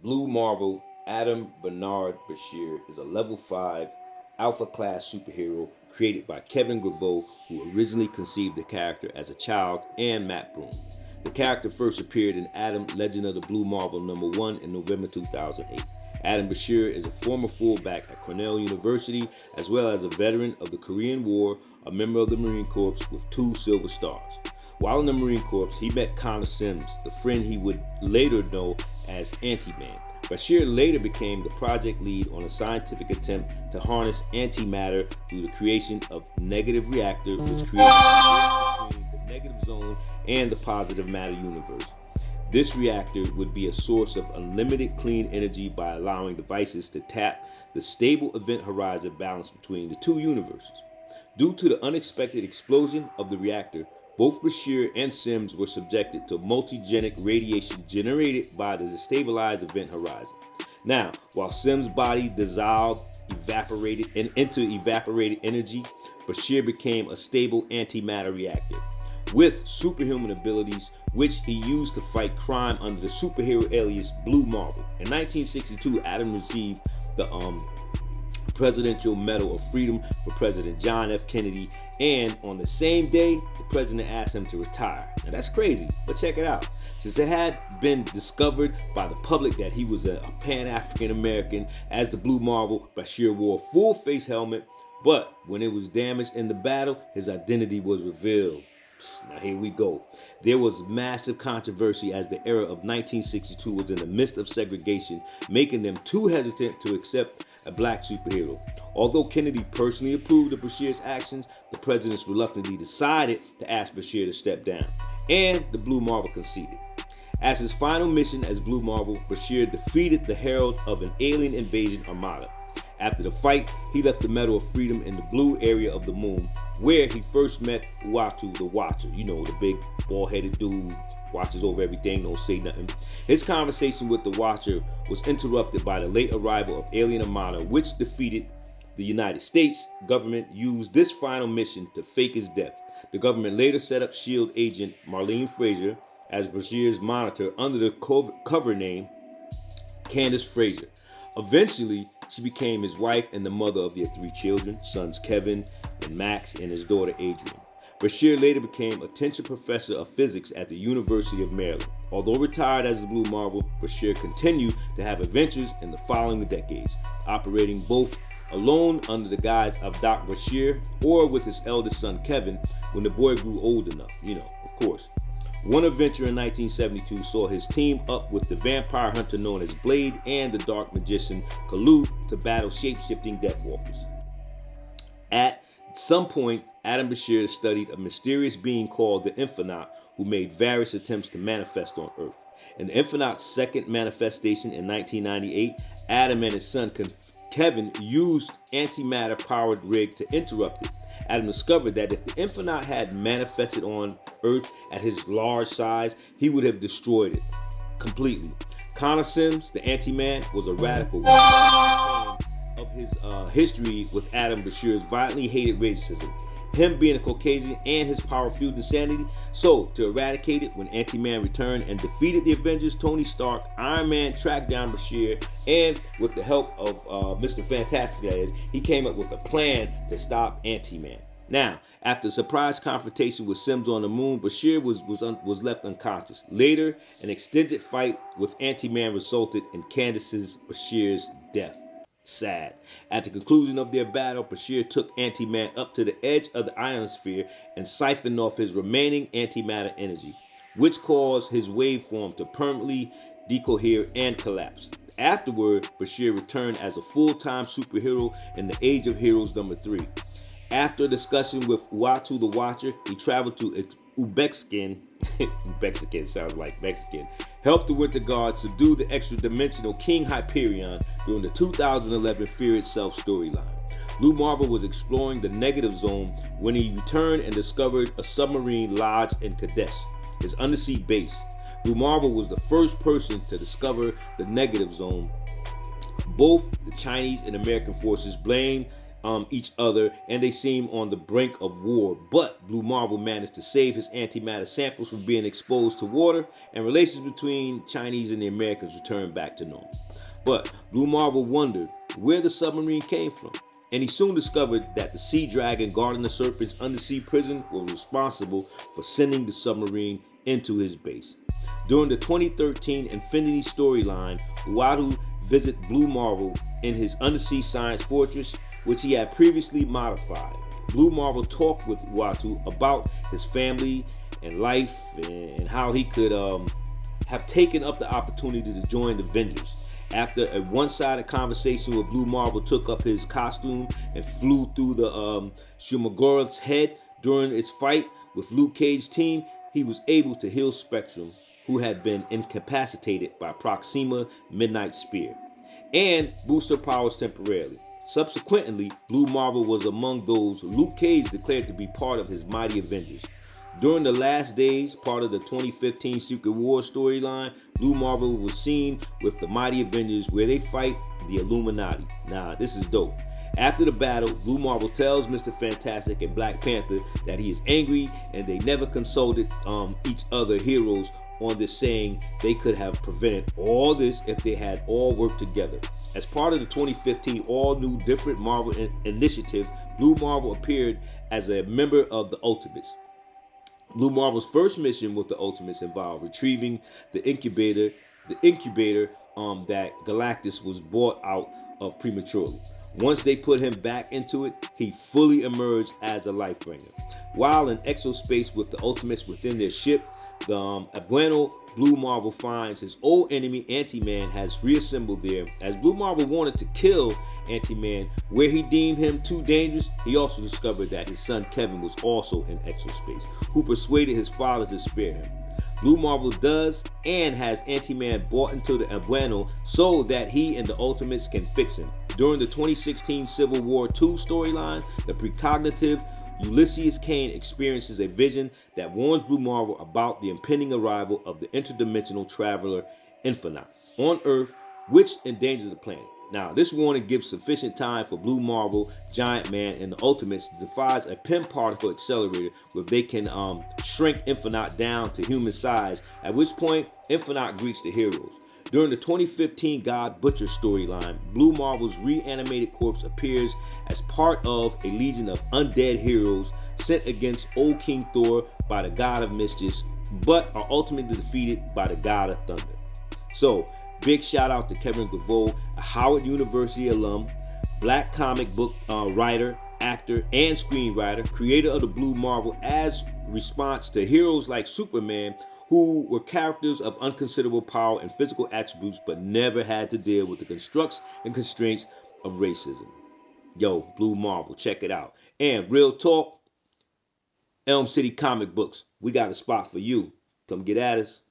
Blue Marvel Adam Bernard Bashir is a level 5 Alpha class superhero created by Kevin Grevioux, who originally conceived the character as a child, and Matt Broom. The character first appeared in Adam Legend of the Blue Marvel #1 in November 2008. Adam Bashir is a former fullback at Cornell University, as well as a veteran of the Korean War, a member of the Marine Corps with 2 Silver Stars. While in the Marine Corps, he met Connor Sims, the friend he would later know as Anti-Man. Bashir later became the project lead on a scientific attempt to harness antimatter through the creation of negative reactor, which created a bridge between the negative zone and the positive matter universe. This reactor would be a source of unlimited clean energy by allowing devices to tap the stable event horizon balance between the 2 universes. Due to the unexpected explosion of the reactor, both Bashir and Sims were subjected to multigenic radiation generated by the destabilized event horizon. Now, while Sims' body dissolved, evaporated into evaporated energy, Bashir became a stable antimatter reactor with superhuman abilities, which he used to fight crime under the superhero alias Blue Marvel. In 1962, Adam received the Presidential Medal of Freedom for President John F. Kennedy, and on the same day, the president asked him to retire. Now that's crazy, but check it out. Since it had been discovered by the public that he was a Pan-African American as the Blue Marvel, Bashir wore a full face helmet, but when it was damaged in the battle, his identity was revealed. Now here we go. There was massive controversy as the era of 1962 was in the midst of segregation, making them too hesitant to accept a black superhero. Although Kennedy personally approved of Bashir's actions, the presidents reluctantly decided to ask Bashir to step down, and the Blue Marvel conceded. As his final mission as Blue Marvel, Bashir defeated the herald of an alien invasion armada. After the fight, he left the Medal of Freedom in the blue area of the moon, where he first met Uatu the Watcher. You know, the big bald-headed dude, watches over everything, don't say nothing. His conversation with the Watcher was interrupted by the late arrival of Alien Armada, which defeated the United States government. Used this final mission to fake his death. The government later set up SHIELD agent Marlene Frazier as Bashir's monitor under the cover name Candace Frazier. Eventually, she became his wife and the mother of their 3 children, sons Kevin and Max and his daughter Adrian. Bashir later became Attention Professor of Physics at the University of Maryland. Although retired as the Blue Marvel, Bashir continued to have adventures in the following decades, operating both alone under the guise of Doc Bashir or with his eldest son Kevin when the boy grew old enough, of course. One adventure in 1972 saw his team up with the vampire hunter known as Blade and the dark magician Kalu to battle shape-shifting Deathwalkers. At some point, Adam Bashir studied a mysterious being called the Infinite, who made various attempts to manifest on Earth. In the Infinite's second manifestation in 1998, Adam and his son Kevin used antimatter-powered rig to interrupt it. Adam discovered that if the Infinite had manifested on Earth at his large size, he would have destroyed it completely. Connor Sims, the Anti-Man, was a radical of his history with Adam Bashir's violently hated racism, him being a Caucasian and his power-fueled insanity. So, to eradicate it, when Anti-Man returned and defeated the Avengers, Tony Stark, Iron Man tracked down Bashir, and with the help of Mr. Fantastic, that is, he came up with a plan to stop Anti-Man. Now, after a surprise confrontation with Sims on the moon, Bashir was left unconscious. Later, an extended fight with Anti-Man resulted in Candace's Bashir's death. Sad. At the conclusion of their battle, Bashir took Anti-Man up to the edge of the ionosphere and siphoned off his remaining antimatter energy, which caused his waveform to permanently decohere and collapse. Afterward, Bashir returned as a full-time superhero in the Age of Heroes #3. After a discussion with Uatu the Watcher, he traveled to Uzbekistan, Uzbekistan sounds like Mexican, helped the Winter Guard subdue the extra-dimensional King Hyperion during the 2011 Fear Itself storyline. Blue Marvel was exploring the negative zone when he returned and discovered a submarine lodged in Kadesh, his undersea base. Blue Marvel was the first person to discover the negative zone. Both the Chinese and American forces blamed each other, and they seem on the brink of war. But Blue Marvel managed to save his antimatter samples from being exposed to water, and relations between Chinese and the Americans returned back to normal. But Blue Marvel wondered where the submarine came from, and he soon discovered that the Sea Dragon guarding the Serpent's undersea prison was responsible for sending the submarine into his base. During the 2013 Infinity storyline, Uatu visits Blue Marvel in his undersea science fortress, which he had previously modified. Blue Marvel talked with Uatu about his family and life and how he could have taken up the opportunity to join the Avengers. After a one-sided conversation where Blue Marvel took up his costume and flew through the Shumagora's head during its fight with Luke Cage's team, he was able to heal Spectrum, who had been incapacitated by Proxima Midnight Spear, and boost her powers temporarily. Subsequently, Blue Marvel was among those Luke Cage declared to be part of his Mighty Avengers. During the last days, part of the 2015 Secret War storyline, Blue Marvel was seen with the Mighty Avengers where they fight the Illuminati. Nah, this is dope. After the battle, Blue Marvel tells Mr. Fantastic and Black Panther that he is angry and they never consulted each other heroes on this, saying they could have prevented all this if they had all worked together. As part of the 2015 all-new different Marvel initiative, Blue Marvel appeared as a member of the Ultimates. Blue Marvel's first mission with the Ultimates involved retrieving the incubator that Galactus was bought out of prematurely. Once they put him back into it, he fully emerged as a Lifebringer. While in exospace with the Ultimates within their ship, the Abueno, Blue Marvel finds his old enemy Ant-Man has reassembled there. As Blue Marvel wanted to kill Ant-Man where he deemed him too dangerous, he also discovered that his son Kevin was also in exospace, who persuaded his father to spare him. Blue Marvel does and has Ant-Man brought into the Abueno so that he and the Ultimates can fix him. During the 2016 Civil War II storyline, the precognitive Ulysses Kane experiences a vision that warns Blue Marvel about the impending arrival of the interdimensional traveler Infinite on Earth, which endangers the planet. Now, this warning gives sufficient time for Blue Marvel, Giant Man, and the Ultimates to devise a Pym particle accelerator where they can shrink Infinite down to human size, at which point Infinite greets the heroes. During the 2015 God Butcher storyline, Blue Marvel's reanimated corpse appears as part of a legion of undead heroes sent against old King Thor by the God of Mischief, but are ultimately defeated by the God of Thunder. So, big shout out to Kevin Grevioux, a Howard University alum, black comic book writer, actor, and screenwriter, creator of the Blue Marvel as response to heroes like Superman, who were characters of unconsiderable power and physical attributes but never had to deal with the constructs and constraints of racism. Yo, Blue Marvel, check it out. And real talk, Elm City Comic Books, we got a spot for you. Come get at us.